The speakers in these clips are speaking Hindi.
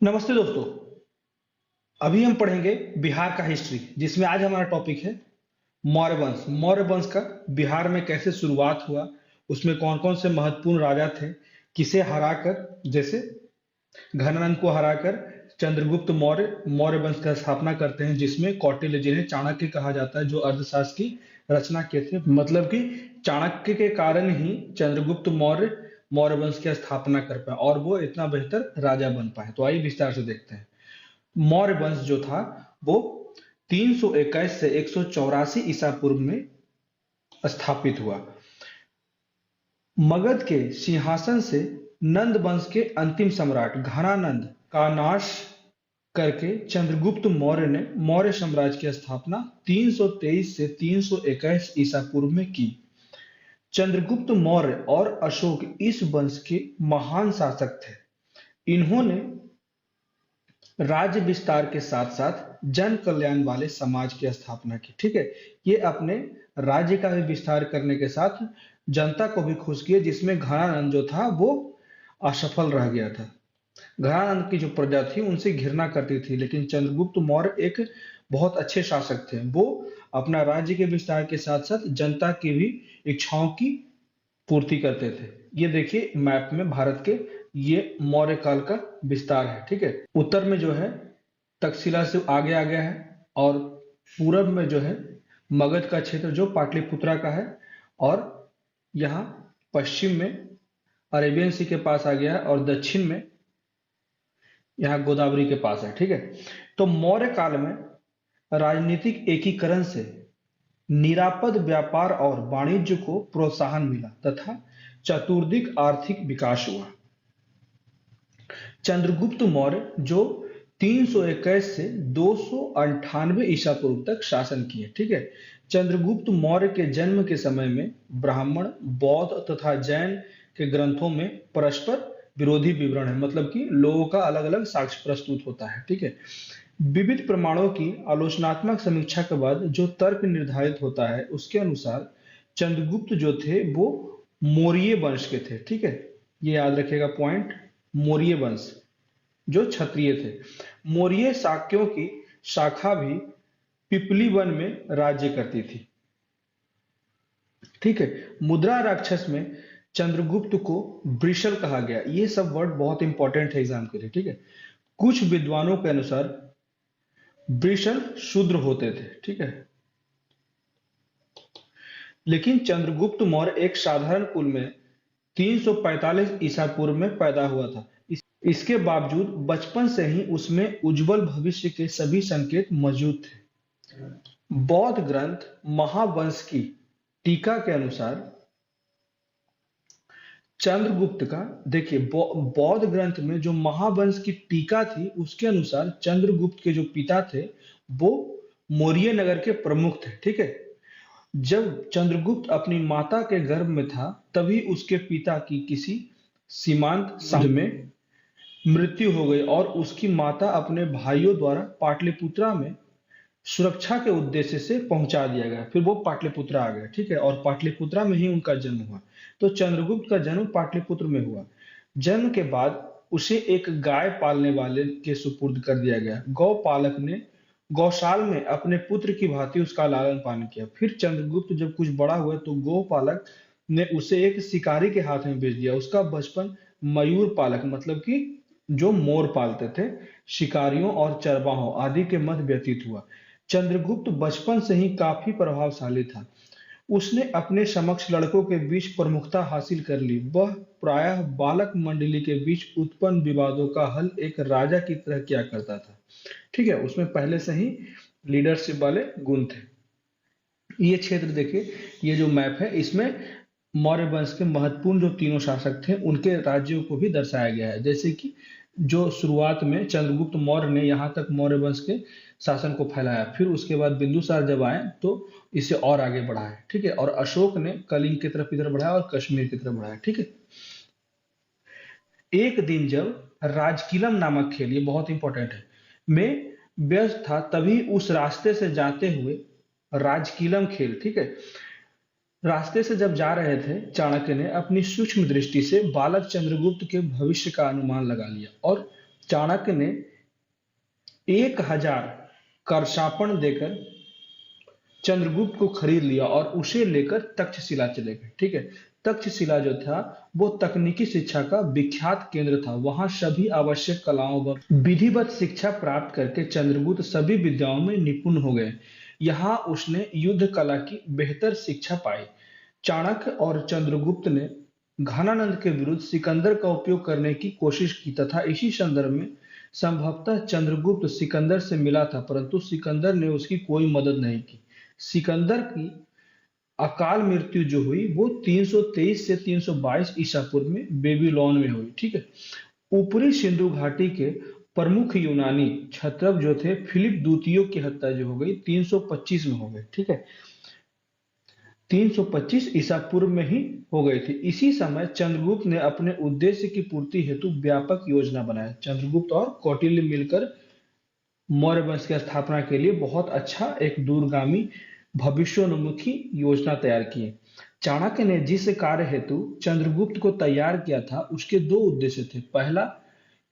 नमस्ते दोस्तों। अभी हम पढ़ेंगे बिहार का हिस्ट्री, जिसमें आज हमारा टॉपिक है मौर्य वंश। मौर्य वंश का बिहार में कैसे शुरुआत हुआ, उसमें कौन कौन से महत्वपूर्ण राजा थे, किसे हराकर, जैसे घनानंद को हराकर चंद्रगुप्त मौर्य मौर्य वंश की स्थापना करते हैं, जिसमें कौटिल्य, जिन्हें चाणक्य कहा जाता है, जो अर्थशास्त्र की रचना किए थे। मतलब कि चाणक्य के कारण ही चंद्रगुप्त मौर्य मौर्य वंश की स्थापना कर पाए और वो इतना बेहतर राजा बन पाए। तो आइए विस्तार से देखते हैं। मौर्य वंश जो था वो 321 से 184 ईसा पूर्व में स्थापित हुआ। मगध के सिंहासन से नंद वंश के अंतिम सम्राट घनानंद का नाश करके चंद्रगुप्त मौर्य ने मौर्य साम्राज्य की स्थापना 323 से 321 ईसा पूर्व में की। चंद्रगुप्त मौर्य और अशोक इस वंश के महान शासक थे। इन्होंने राज्य विस्तार के साथ साथ जन कल्याण वाले समाज की स्थापना की। ठीक है, ये अपने राज्य का भी विस्तार करने के साथ जनता को भी खुश किए, जिसमें घनानंद जो था वो असफल रह गया था। घनानंद की जो प्रजा थी उनसे घृणा करती थी, लेकिन चंद्रगुप्त मौर्य एक बहुत अच्छे शासक थे। वो अपना राज्य के विस्तार के साथ साथ जनता की भी इच्छाओं की पूर्ति करते थे। ये देखिए मैप में भारत के, ये मौर्य काल का विस्तार है। ठीक है, उत्तर में जो है तक्षशिला से आगे आ गया है, और पूरब में जो है मगध का क्षेत्र जो पाटलिपुत्रा का है, और यहाँ पश्चिम में अरेबियन सी के पास आ गया है, और दक्षिण में यहाँ गोदावरी के पास है। ठीक है, तो मौर्य काल में राजनीतिक एकीकरण से निरापद व्यापार और वाणिज्य को प्रोत्साहन मिला तथा चतुर्दिक आर्थिक विकास हुआ। चंद्रगुप्त मौर्य जो 321 से 298 ईसा पूर्व तक शासन किए। ठीक है, चंद्रगुप्त मौर्य के जन्म के समय में ब्राह्मण, बौद्ध तथा जैन के ग्रंथों में परस्पर विरोधी विवरण है। मतलब कि लोगों का अलग अलग साक्ष्य प्रस्तुत होता है। ठीक है, विविध प्रमाणों की आलोचनात्मक समीक्षा के बाद जो तर्क निर्धारित होता है, उसके अनुसार चंद्रगुप्त जो थे वो मौर्य वंश के थे। ठीक है, ये याद रखिएगा पॉइंट, मौर्य वंश जो क्षत्रिय थे। मौर्य शाक्यों की शाखा भी पिपली वन में राज्य करती थी। ठीक है, मुद्रा राक्षस में चंद्रगुप्त को वृषल कहा गया। ये सब वर्ड बहुत इंपॉर्टेंट है एग्जाम के लिए। ठीक है, कुछ विद्वानों के अनुसार वृषल शूद्र होते थे। ठीक है, लेकिन चंद्रगुप्त मौर्य एक साधारण कुल में 345 ईसा पूर्व में पैदा हुआ था। इसके बावजूद बचपन से ही उसमें उज्जवल भविष्य के सभी संकेत मौजूद थे। बौद्ध ग्रंथ महावंश की टीका के अनुसार चंद्रगुप्त का, देखिए बौद्ध ग्रंथ में जो महावंश की टीका थी उसके अनुसार चंद्रगुप्त के जो पिता थे वो मौर्य नगर के प्रमुख थे। ठीक है, जब चंद्रगुप्त अपनी माता के गर्भ में था तभी उसके पिता की किसी सीमांत युद्ध में मृत्यु हो गई और उसकी माता अपने भाइयों द्वारा पाटलिपुत्रा में सुरक्षा के उद्देश्य से पहुंचा दिया गया। फिर वो पाटलिपुत्रा आ गया। ठीक है, और पाटलिपुत्रा में ही उनका जन्म हुआ। तो चंद्रगुप्त का जन्म पाटलिपुत्र में हुआ। जन्म के बाद उसे एक गाय पालने वाले के सुपुर्द कर दिया गया। गौपालक ने गौशाल में अपने पुत्र की भांति उसका लालन पालन किया। फिर चंद्रगुप्त जब कुछ बड़ा हुआ तो गौपालक ने उसे एक शिकारी के हाथ में बेच दिया। उसका बचपन मयूर पालक, मतलब कि जो मोर पालते थे, शिकारियों और चरवाहों आदि के मध्य व्यतीत हुआ। चंद्रगुप्त बचपन से ही काफी प्रभावशाली था। उसने अपने समक्ष लड़कों के बीच प्रमुखता हासिल कर ली। वह प्रायः बालक मंडली के बीच उत्पन्न विवादों का हल एक राजा की तरह किया करता था। ठीक है, उसमें पहले से ही लीडरशिप वाले गुण थे। ये क्षेत्र देखिए, ये जो मैप है इसमें मौर्य वंश के महत्वपूर्ण जो तीनों शासक थे उनके राज्यों को भी दर्शाया गया है। जैसे कि जो शुरुआत में चंद्रगुप्त मौर्य ने यहाँ तक मौर्य वंश के शासन को फैलाया, फिर उसके बाद बिंदुसार जब आए तो इसे और आगे बढ़ाया। ठीक है, और अशोक ने कलिंग की तरफ इधर बढ़ाया और कश्मीर की तरफ बढ़ाया। ठीक है, एक दिन जब राजकीलम नामक खेल, ये बहुत इंपॉर्टेंट है, में व्यस्त था तभी उस रास्ते से जाते हुए राजकीलम खेल, ठीक है, रास्ते से जब जा रहे थे चाणक्य ने अपनी सूक्ष्म दृष्टि से बालक चंद्रगुप्त के भविष्य का अनुमान लगा लिया और चाणक्य ने 1000 करशापण देकर चंद्रगुप्त को खरीद लिया और उसे लेकर तक्षशिला चले गए। ठीक है, तक्षशिला जो था वो तकनीकी शिक्षा का विख्यात केंद्र था। वहां सभी आवश्यक कलाओं व विधिवत शिक्षा प्राप्त करके चंद्रगुप्त सभी विद्याओं में निपुण हो गए। यहाँ उसने युद्ध कला की बेहतर शिक्षा पाई। चाणक्य और चंद्रगुप्त ने घनानंद के विरुद्ध सिकंदर का उपयोग करने की कोशिश की तथा इसी संदर्भ में संभवतः चंद्रगुप्त सिकंदर से मिला था, परंतु सिकंदर ने उसकी कोई मदद नहीं की। सिकंदर की अकाल मृत्यु जो हुई वो 323 से 322 ईसा पूर्व में बेबीलोन में हुई। ठीक है, ऊपरी सिंधु घाटी के प्रमुख यूनानी क्षत्रप जो थे फिलिप द्वितीय की हत्या जो हो गई 325 में हो गई। ठीक है, 325 ईसा पूर्व में ही हो गई थी। इसी समय चंद्रगुप्त ने अपने उद्देश्य की पूर्ति हेतु व्यापक योजना बनाया। चंद्रगुप्त और कौटिल्य मिलकर मौर्य वंश की स्थापना के लिए बहुत अच्छा एक दूरगामी भविष्योन्मुखी योजना तैयार की। चाणक्य ने जिस कार्य हेतु चंद्रगुप्त को तैयार किया था उसके दो उद्देश्य थे। पहला,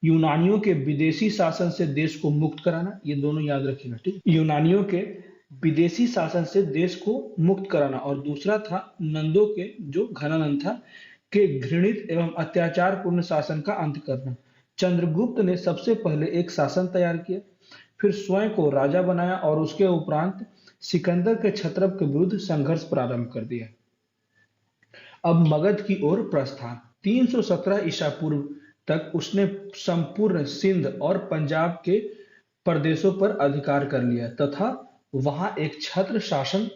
यूनानियों के विदेशी शासन से देश को मुक्त कराना, ये दोनों याद रखिएगा। ठीक, यूनानियों के विदेशी शासन से देश को मुक्त कराना, और दूसरा था नंदों के, जो घनानंद था, के घृणित एवं अत्याचारपूर्ण शासन का अंत करना। चंद्रगुप्त ने सबसे पहले एक शासन तैयार किया, फिर स्वयं को राजा बनाया और उसके उपरांत सिकंदर के क्षत्रप के विरुद्ध संघर्ष प्रारंभ कर दिया। अब मगध की ओर प्रस्थान। 317 ईसा पूर्व तक उसने संपूर्ण सिंध और पंजाब के प्रदेशों पर अधिकार कर लिया तथा वहां एक छत्र शासन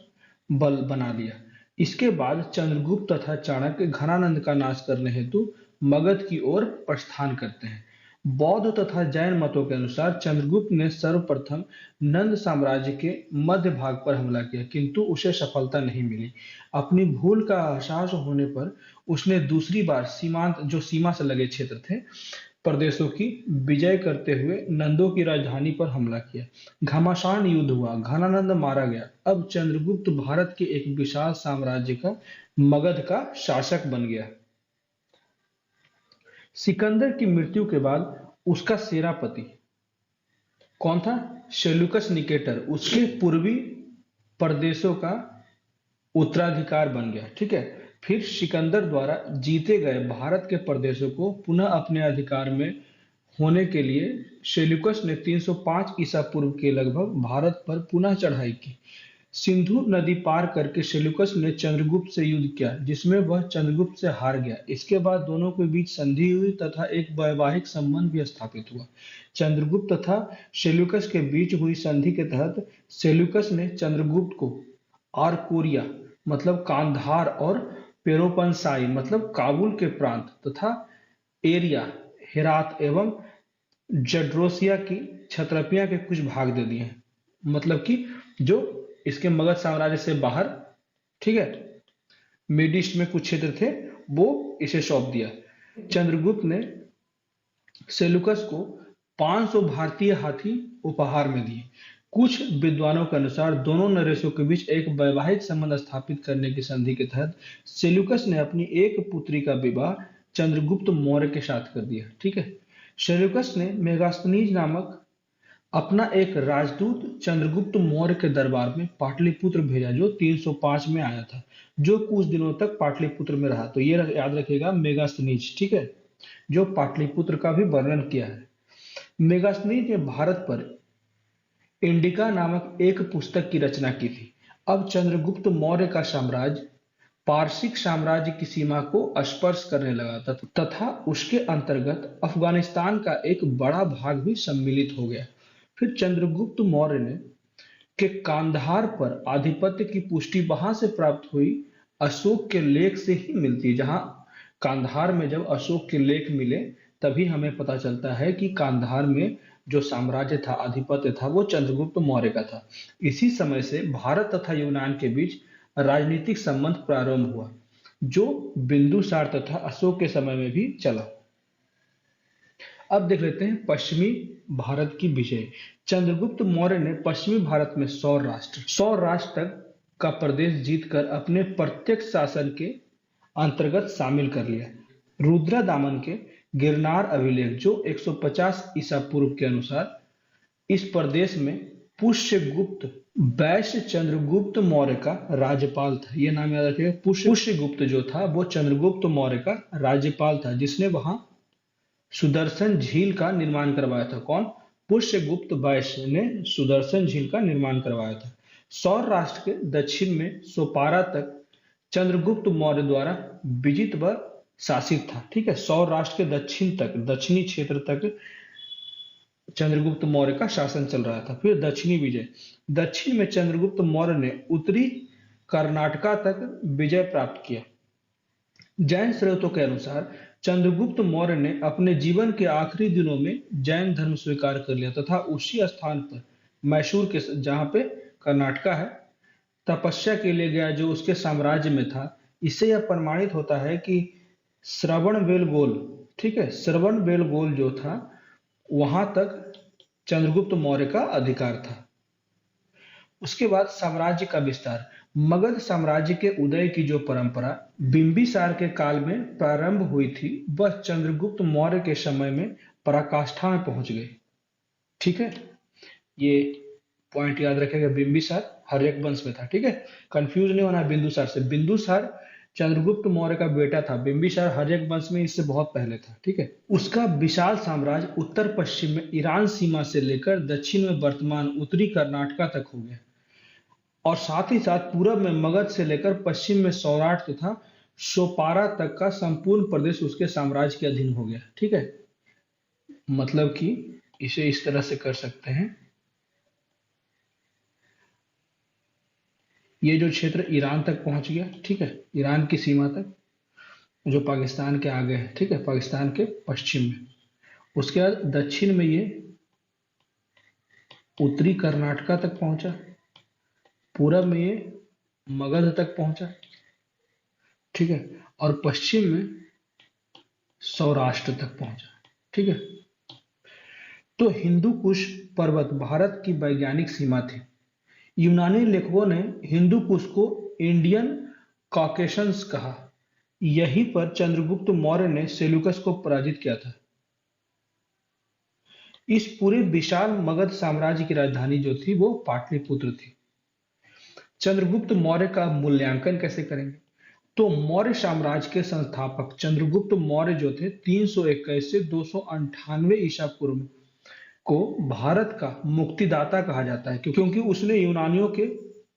बल बना लिया। इसके बाद चंद्रगुप्त तथा चाणक्य घनानंद का नाश करने हेतु मगध की ओर प्रस्थान करते हैं। बौद्ध तथा जैन मतों के अनुसार चंद्रगुप्त ने सर्वप्रथम नंद साम्राज्य के मध्य भाग पर हमला किया, किंतु उसे सफलता नहीं मिली। अपनी भूल का एहसास होने पर उसने दूसरी बार सीमांत, जो सीमा से लगे क्षेत्र थे, प्रदेशों की विजय करते हुए नंदों की राजधानी पर हमला किया। घमासान युद्ध हुआ, घनानंद मारा गया। अब चंद्रगुप्त भारत के एक विशाल साम्राज्य का, मगध का शासक बन गया। सिकंदर की मृत्यु के बाद उसका सेनापति कौन था? सेल्यूकस निकेटर, उसके पूर्वी प्रदेशों का उत्तराधिकार बन गया। ठीक है, फिर सिकंदर द्वारा जीते गए भारत के प्रदेशों को पुनः अपने अधिकार में होने के लिए सेल्यूकस ने 305 ईसा पूर्व के लगभग भारत पर पुनः चढ़ाई की। सिंधु नदी पार करके सेल्यूकस ने चंद्रगुप्त से युद्ध किया, जिसमें वह चंद्रगुप्त से हार गया। इसके बाद दोनों के बीच संधि हुई तथा एक वैवाहिक संबंध भी स्थापित हुआ। चंद्रगुप्त तथा सेल्यूकस के बीच हुई संधि के तहत सेल्यूकस ने चंद्रगुप्त को आरकोरिया मतलब कांधार और पेरोपनसाई मतलब काबुल के प्रांत तथा एरिया, हेरात एवं जड्रोसिया की क्षत्रपिया के कुछ भाग दे दिए, मतलब कि जो इसके मगध साम्राज्य से बाहर, ठीक है, मिड ईस्ट में कुछ क्षेत्र थे, वो इसे सौंप दिया। चंद्रगुप्त ने सेल्यूकस को 500 भारतीय हाथी उपहार में दिए। कुछ विद्वानों के अनुसार दोनों नरेशों के बीच एक वैवाहिक संबंध स्थापित करने की संधि के तहत सेल्यूकस ने अपनी एक पुत्री का विवाह चंद्रगुप्त मौर्य के साथ कर दिया। ठीक है, सेल्यूकस ने मेगास्थनीज नामक अपना एक राजदूत चंद्रगुप्त मौर्य के दरबार में पाटलिपुत्र भेजा, जो 305 में आया था, जो कुछ दिनों तक पाटलिपुत्र में रहा। तो ये याद रखिएगा मेगास्थनीज, ठीक है, जो पाटलिपुत्र का भी वर्णन किया है। मेगास्थनीज ने भारत पर इंडिका नामक एक पुस्तक की रचना की थी। अब चंद्रगुप्त मौर्य का साम्राज्य पारसिक साम्राज्य की सीमा को स्पर्श करने लगा तथा उसके अंतर्गत अफगानिस्तान का एक बड़ा भाग भी सम्मिलित हो गया। फिर चंद्रगुप्त मौर्य ने के कांधार पर आधिपत्य की पुष्टि वहां से प्राप्त हुई अशोक के लेख से ही मिलती है। जहां कांधार में जब अशोक के लेख मिले तभी हमें पता चलता है कि कांधार में जो साम्राज्य था, आधिपत्य था, वो चंद्रगुप्त मौर्य का था। इसी समय से भारत तथा यूनान के बीच राजनीतिक संबंध प्रारंभ हुआ, जो बिंदुसार तथा अशोक के समय में भी चला। अब देख लेते हैं पश्चिमी भारत की विजय। चंद्रगुप्त मौर्य ने पश्चिमी भारत में 100 राष्ट्र तक का प्रदेश जीतकर अपने प्रत्यक्ष शासन के अंतर्गत शामिल कर लिया। रुद्रदामन के गिरनार अभिलेख जो 150 ईसा पूर्व के अनुसार इस प्रदेश में पुष्यगुप्त वैश्य चंद्रगुप्त मौर्य का राज्यपाल था। ये नाम याद रखिएगा, पुष्यगुप्त जो था वो चंद्रगुप्त मौर्य का राज्यपाल था, जिसने वहां सुदर्शन झील का निर्माण करवाया था। कौन? पुष्यगुप्त वैश्य ने सुदर्शन झील का निर्माण करवाया था। सौर राष्ट्र के दक्षिण में सोपारा तक चंद्रगुप्त मौर्य द्वारा विजित व शासित था। ठीक है, सौर राष्ट्र के दक्षिण तक, दक्षिणी क्षेत्र तक चंद्रगुप्त मौर्य का शासन चल रहा था। फिर दक्षिणी विजय, दक्षिण में चंद्रगुप्त मौर्य ने उत्तरी कर्नाटका तक विजय प्राप्त किया। जैन स्रोतों के अनुसार चंद्रगुप्त मौर्य ने अपने जीवन के आखिरी दिनों में जैन धर्म स्वीकार कर लिया तथा उसी स्थान पर मैसूर के, जहां पे कर्नाटका है, तपस्या के लिए गया जो उसके साम्राज्य में था। इससे यह प्रमाणित होता है कि श्रवणबेलगोल, ठीक है, श्रवणबेलगोल जो था वहां तक चंद्रगुप्त मौर्य का अधिकार था। उसके बाद साम्राज्य का विस्तार। मगध साम्राज्य के उदय की जो परंपरा बिंबिसार के काल में प्रारंभ हुई थी वह चंद्रगुप्त मौर्य के समय में पराकाष्ठा में पहुंच गई। ठीक है, ये पॉइंट याद रखेगा, बिंबिसार हर्यक वंश में था। ठीक है, कंफ्यूज नहीं होना बिंदुसार से। बिंदुसार चंद्रगुप्त मौर्य का बेटा था, बिंबिसार हर्यक वंश में इससे बहुत पहले था। ठीक है, उसका विशाल साम्राज्य उत्तर पश्चिम में ईरान सीमा से लेकर दक्षिण में वर्तमान उत्तरी कर्नाटका तक हो गया और साथ ही साथ पूरब में मगध से लेकर पश्चिम में सौराष्ट्र तथा सोपारा तक का संपूर्ण प्रदेश उसके साम्राज्य के अधीन हो गया। ठीक है, मतलब कि इसे इस तरह से कर सकते हैं, ये जो क्षेत्र ईरान तक पहुंच गया, ठीक है, ईरान की सीमा तक, जो पाकिस्तान के आगे है, ठीक है, पाकिस्तान के पश्चिम में। उसके बाद दक्षिण में ये उत्तरी कर्नाटका तक पहुंचा, पूरब में ये मगध तक पहुंचा, ठीक है, और पश्चिम में सौराष्ट्र तक पहुंचा। ठीक है, तो हिंदू कुश पर्वत भारत की वैज्ञानिक सीमा थी। यूनानी लेखकों ने हिंदू कुश को इंडियन कॉकेशंस कहा। यहीं पर चंद्रगुप्त मौर्य ने सेल्यूकस को पराजित किया था। इस पूरे विशाल मगध साम्राज्य की राजधानी जो थी वो पाटलिपुत्र थी। चंद्रगुप्त मौर्य का मूल्यांकन कैसे करेंगे? तो मौर्य साम्राज्य के संस्थापक चंद्रगुप्त मौर्य जो थे 321 से 298 ईसा पूर्व को भारत का मुक्तिदाता कहा जाता है, क्योंकि उसने यूनानियों के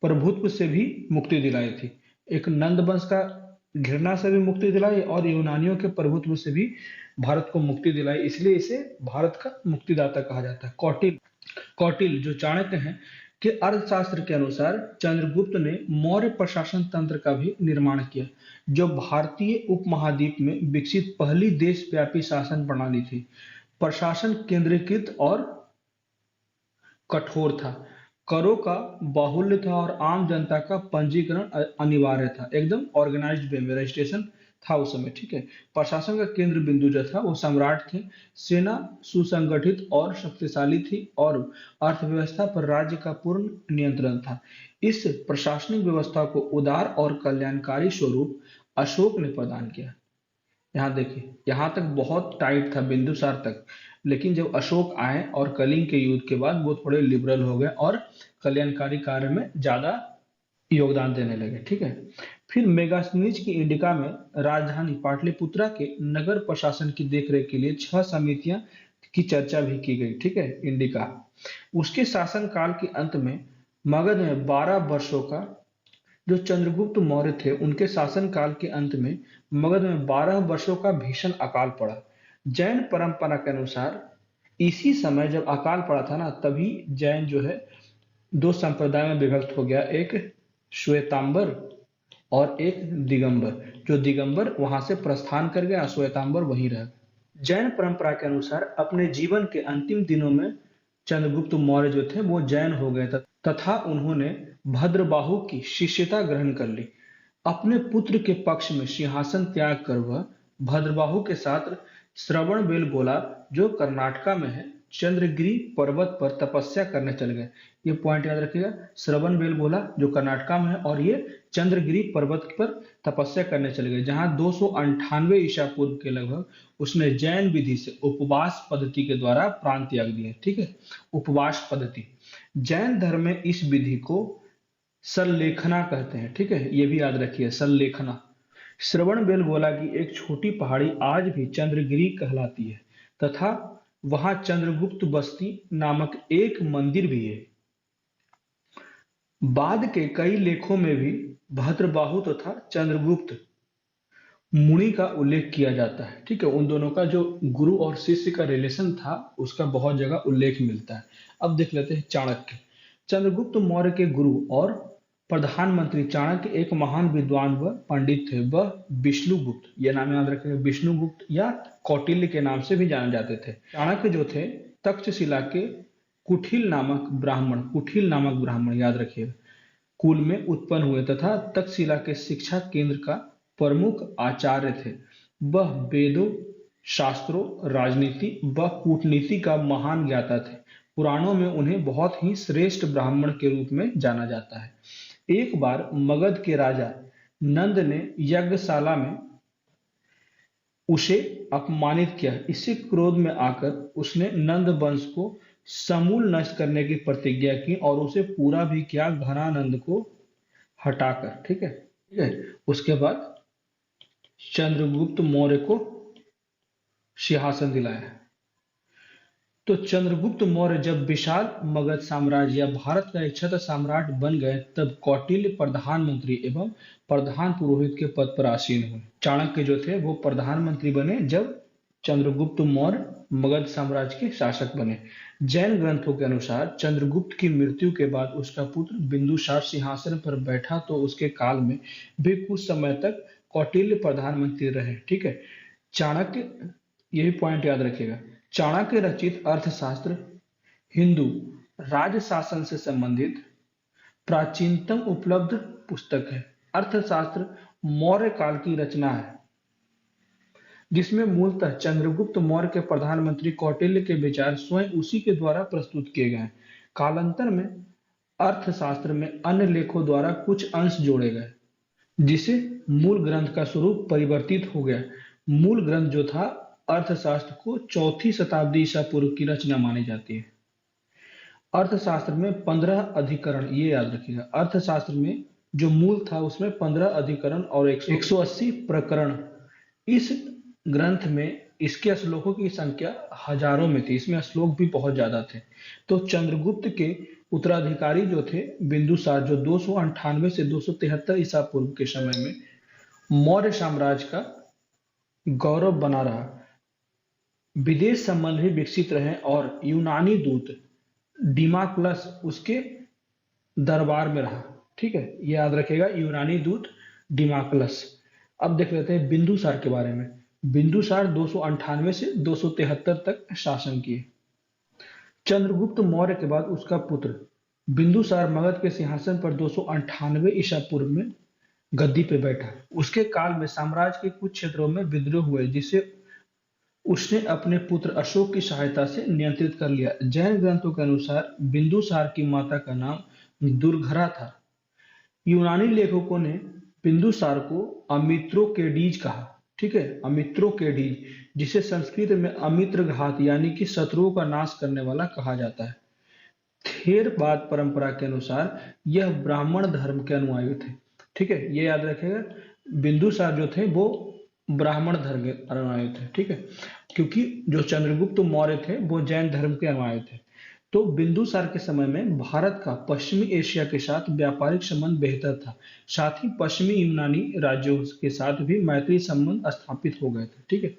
प्रभुत्व से भी मुक्ति दिलाई थी। एक नंद वंश का घृणा से भी मुक्ति दिलाई और यूनानियों के प्रभुत्व से भी भारत को मुक्ति दिलाई, इसलिए इसे भारत का मुक्तिदाता कहा जाता है। कौटिल्य जो चाणक्य हैं के अर्थशास्त्र के अनुसार चंद्रगुप्त ने मौर्य प्रशासन तंत्र का भी निर्माण किया, जो भारतीय उपमहाद्वीप में विकसित पहली देशव्यापी शासन प्रणाली थी। प्रशासन केंद्रीकृत और कठोर था, करों का बाहुल्य था और आम जनता का पंजीकरण अनिवार्य था। एकदम ऑर्गेनाइज्ड वे में रजिस्ट्रेशन था उस समय। ठीक है, प्रशासन का केंद्र बिंदु जो था वो सम्राट थे। सेना सुसंगठित और शक्तिशाली थी और अर्थव्यवस्था पर राज्य का पूर्ण नियंत्रण था। इस प्रशासनिक व्यवस्था को उदार और कल्याणकारी स्वरूप अशोक ने प्रदान किया। यहाँ देखिए, यहाँ तक बहुत टाइट था बिंदुसार तक, लेकिन जब अशोक आए और कलिंग के युद्ध के बाद वो थोड़े लिबरल हो गए और कल्याणकारी कार्य में ज्यादा योगदान देने लगे। ठीक है, फिर मेगास्थनीज की इंडिका में राजधानी पाटलिपुत्रा के नगर प्रशासन की देखरेख के लिए 6 समितियां की चर्चा भी की गई। ठीक है, इंडिका। उसके शासनकाल के अंत में मगध में 12 वर्षों का, जो चंद्रगुप्त मौर्य थे उनके शासनकाल के अंत में मगध में 12 वर्षों का भीषण अकाल पड़ा। जैन परंपरा के अनुसार इसी समय जब अकाल पड़ा था ना, तभी जैन जो है 2 संप्रदाय में विभक्त हो गया, एक श्वेतांबर और एक दिगंबर। जो दिगंबर वहां से प्रस्थान कर गया, श्वेतांबर वहीं रह। जैन परंपरा के अनुसार अपने जीवन के अंतिम दिनों में चंद्रगुप्त मौर्य जो थे वो जैन हो गए तथा उन्होंने भद्रबाहु की शिष्यता ग्रहण कर ली। अपने पुत्र के पक्ष में सिंहासन त्याग कर वह भद्रबाहु के साथ श्रवणबेलगोला जो कर्नाटका में है चंद्रगिरी पर्वत पर तपस्या करने चल गए। ये पॉइंट याद रखिएगा, श्रवणबेलगोला जो कर्नाटका में है और ये चंद्रगिरी पर्वत पर तपस्या करने चले गए, जहां 298 ईसा पूर्व के लगभग उसने जैन विधि से उपवास पद्धति के द्वारा प्राण त्याग दिए। ठीक है, उपवास पद्धति जैन धर्म में इस विधि को सल्लेखना कहते हैं। ठीक है, ये भी याद रखिए, सल्लेखना। श्रवण बेलगोला की एक छोटी पहाड़ी आज भी चंद्रगिरी कहलाती है तथा वहां चंद्रगुप्त बस्ती नामक एक मंदिर भी है। बाद के कई लेखों में भी भद्रबाहु तथा चंद्रगुप्त मुनि का उल्लेख किया जाता है। ठीक है, उन दोनों का जो गुरु और शिष्य का रिलेशन था उसका बहुत जगह उल्लेख मिलता है। अब देख लेते हैं चाणक्य। चंद्रगुप्त मौर्य के गुरु और प्रधानमंत्री चाणक्य एक महान विद्वान व पंडित थे। वह विष्णुगुप्त, यह नाम याद रखेंगे, विष्णुगुप्त या कौटिल्य के नाम से भी जाने जाते थे। चाणक्य जो थे तक्षशिला के कुटिल नामक ब्राह्मण याद रखिएगा कुल में उत्पन्न हुए तथा तक्षशिला के शिक्षा केंद्र का प्रमुख आचार्य थे। वह वेदों, शास्त्रों, राजनीति व कूटनीति का महान ज्ञाता थे। पुराणों में उन्हें बहुत ही श्रेष्ठ ब्राह्मण के रूप में जाना जाता है। एक बार मगध के राजा नंद ने यज्ञशाला में उसे अपमानित किया। इससे क्रोध में आकर उसने नंद वंश को समूल नष्ट करने की प्रतिज्ञा की और उसे पूरा भी किया, घनानंद को हटाकर। ठीक है, उसके बाद चंद्रगुप्त मौर्य को सिंहासन दिलाया। तो चंद्रगुप्त मौर्य जब विशाल मगध साम्राज्य या भारत का एक छत्र सम्राट बन गए, तब कौटिल्य प्रधानमंत्री एवं प्रधान पुरोहित के पद पर आसीन हुए। चाणक्य जो थे वो प्रधानमंत्री बने जब चंद्रगुप्त मौर्य मगध साम्राज्य के शासक बने। जैन ग्रंथों के अनुसार चंद्रगुप्त की मृत्यु के बाद उसका पुत्र बिंदुसार सिंहासन पर बैठा, तो उसके काल में भी कुछ समय तक कौटिल्य प्रधानमंत्री रहे। ठीक है, चाणक्य, यही पॉइंट याद रखिएगा, चाणक्य रचित अर्थशास्त्र हिंदू राज्य शासन से संबंधित प्राचीनतम उपलब्ध पुस्तक है। अर्थशास्त्र मौर्य काल की रचना है जिसमें मूलतः चंद्रगुप्त मौर्य के प्रधानमंत्री कौटिल्य के विचार स्वयं उसी के द्वारा प्रस्तुत किए गए। कालांतर में अर्थशास्त्र में अन्य लेखों द्वारा कुछ अंश जोड़े गए, जिसे मूल ग्रंथ का स्वरूप परिवर्तित हो गया। मूल ग्रंथ जो था अर्थशास्त्र को 4वीं शताब्दी ईसा पूर्व की रचना मानी जाती है। अर्थशास्त्र में 15 अधिकरण, ये याद रखिएगा, अर्थशास्त्र में जो मूल था उसमें 15 अधिकरण और 180 प्रकरण। इस ग्रंथ में इसके श्लोकों की संख्या हजारों में थी, इसमें श्लोक भी बहुत ज्यादा थे। तो चंद्रगुप्त के उत्तराधिकारी जो थे बिंदुसार, जो 298 से 273 ईसा पूर्व के समय में मौर्य साम्राज्य का गौरव बना रहा। विदेश संबंध भी विकसित रहे और यूनानी दूत डिमाक्लस उसके दरबार में रहा। ठीक है, ये याद रखेगा, यूनानी दूत डिमाक्लस। अब देख लेते हैं बिंदुसार के बारे में। बिंदुसार 298 से 273 तक शासन किए। चंद्रगुप्त मौर्य के बाद उसका पुत्र बिंदुसार मगध के सिंहासन पर 298 ईसा पूर्व में गद्दी पे बैठा। उसके काल में साम्राज्य के कुछ क्षेत्रों में विद्रोह हुए, जिसे उसने अपने पुत्र अशोक की सहायता से नियंत्रित कर लिया। जैन ग्रंथों के अनुसार बिंदुसार की माता का नाम दुर्घरा था। यूनानी लेखकों ने बिंदुसार को अमित्रोकेडीज कहा। ठीक है, अमित्रोकेडीज, जिसे संस्कृत में अमित्र घात यानी कि शत्रुओं का नाश करने वाला कहा जाता है। थेरवाद परंपरा के अनुसार यह ब्राह्मण धर्म के अनुयायी थे। ठीक है, ये याद रखेगा, बिंदुसार जो थे वो ब्राह्मण धर्म के अनुयायी थे। ठीक है, क्योंकि जो चंद्रगुप्त मौर्य थे वो जैन धर्म के अनुयायी थे। तो बिंदुसार के समय में भारत का पश्चिमी एशिया के साथ व्यापारिक संबंध बेहतर था। साथ ही पश्चिमी यूनानी राज्यों के साथ भी मैत्री संबंध स्थापित हो गए थे। ठीक है,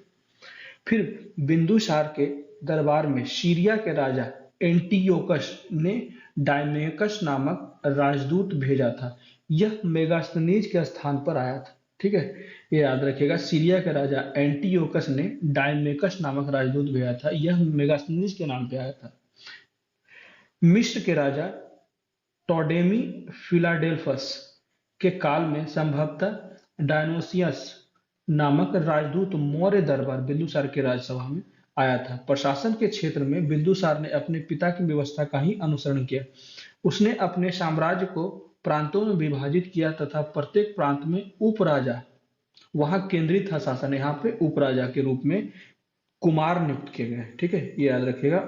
फिर बिंदुसार के दरबार में सीरिया के राजा एंटियोकस ने डायमेकस नामक राजदूत भेजा था। यह मेगास्थनीज के स्थान पर आया था। ठीक है, ये याद रखिएगा, सीरिया के राजा एंटियोकस ने डायमेकस नामक राजदूत भेजा था। यह मेगास्थनीज के नाम पे आया था। मिस्र के राजा टोडेमी फिलाडेल्फस के काल में संभवतः डायनोसियस नामक राजदूत मौर्य दरबार बिंदुसार के राजसभा में आया था। प्रशासन के क्षेत्र में बिंदुसार ने अपने पिता की व्यवस्था का ही अनुसरण किया। उसने अपने साम्राज्य को प्रांतों में विभाजित किया तथा प्रत्येक प्रांत में उपराजा, वहां केंद्रित था शासन, यहाँ पे उपराजा के रूप में कुमार नियुक्त किए गए। ठीक है, ये याद रखिएगा,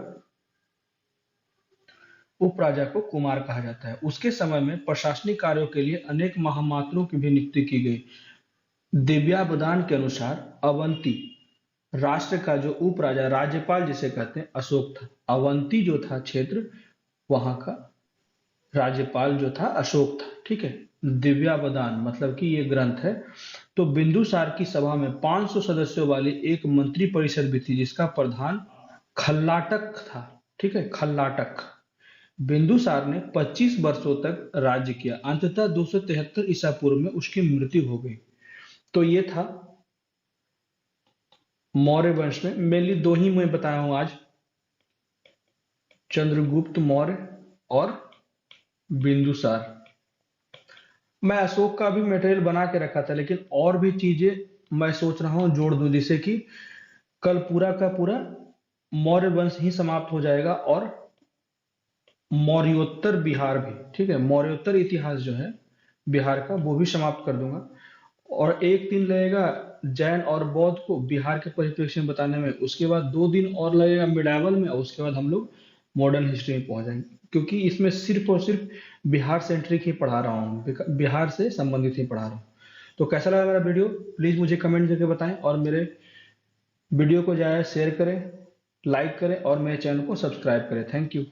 उपराजा को कुमार कहा जाता है। उसके समय में प्रशासनिक कार्यों के लिए अनेक महामात्रों की भी नियुक्ति की गई। दिव्यावदान के अनुसार अवंती राष्ट्र का जो उपराजा, राज्यपाल जिसे कहते हैं, अशोक था। अवंती जो था क्षेत्र, वहां का राज्यपाल जो था अशोक था। ठीक है, दिव्यावदान मतलब कि ये ग्रंथ है। तो बिंदुसार की सभा में 500 सदस्यों वाली एक मंत्री परिषद भी थी, जिसका प्रधान खल्लाटक था। ठीक है, खल्लाटक। बिंदुसार ने 25 वर्षों तक राज्य किया। अंततः 273 ईसा पूर्व में उसकी मृत्यु हो गई। तो ये था मौर्य वंश में। मेनली दो ही मैं बताया हूं आज, चंद्रगुप्त मौर्य और बिंदुसार। मैं अशोक का भी मटेरियल बना के रखा था, लेकिन और भी चीजें मैं सोच रहा हूं जोड़ दूं, जिससे कि कल पूरा का पूरा मौर्य वंश ही समाप्त हो जाएगा और मौर्योत्तर बिहार भी। ठीक है, मौर्योत्तर इतिहास जो है बिहार का, वो भी समाप्त कर दूंगा। और एक दिन लगेगा जैन और बौद्ध को बिहार के परिप्रेक्ष्य में बताने में, उसके बाद 2 दिन और लगेगा मिडावल में, और उसके बाद हम लोग मॉडर्न हिस्ट्री में पहुंच जाएंगे। क्योंकि इसमें सिर्फ और सिर्फ बिहार सेंट्रिक ही पढ़ा रहा हूँ, बिहार से संबंधित ही पढ़ा रहा हूँ। तो कैसा लगा मेरा वीडियो, प्लीज मुझे कमेंट करके बताएं, और मेरे वीडियो को जाए शेयर करें, लाइक करें और मेरे चैनल को सब्सक्राइब करें। Thank you.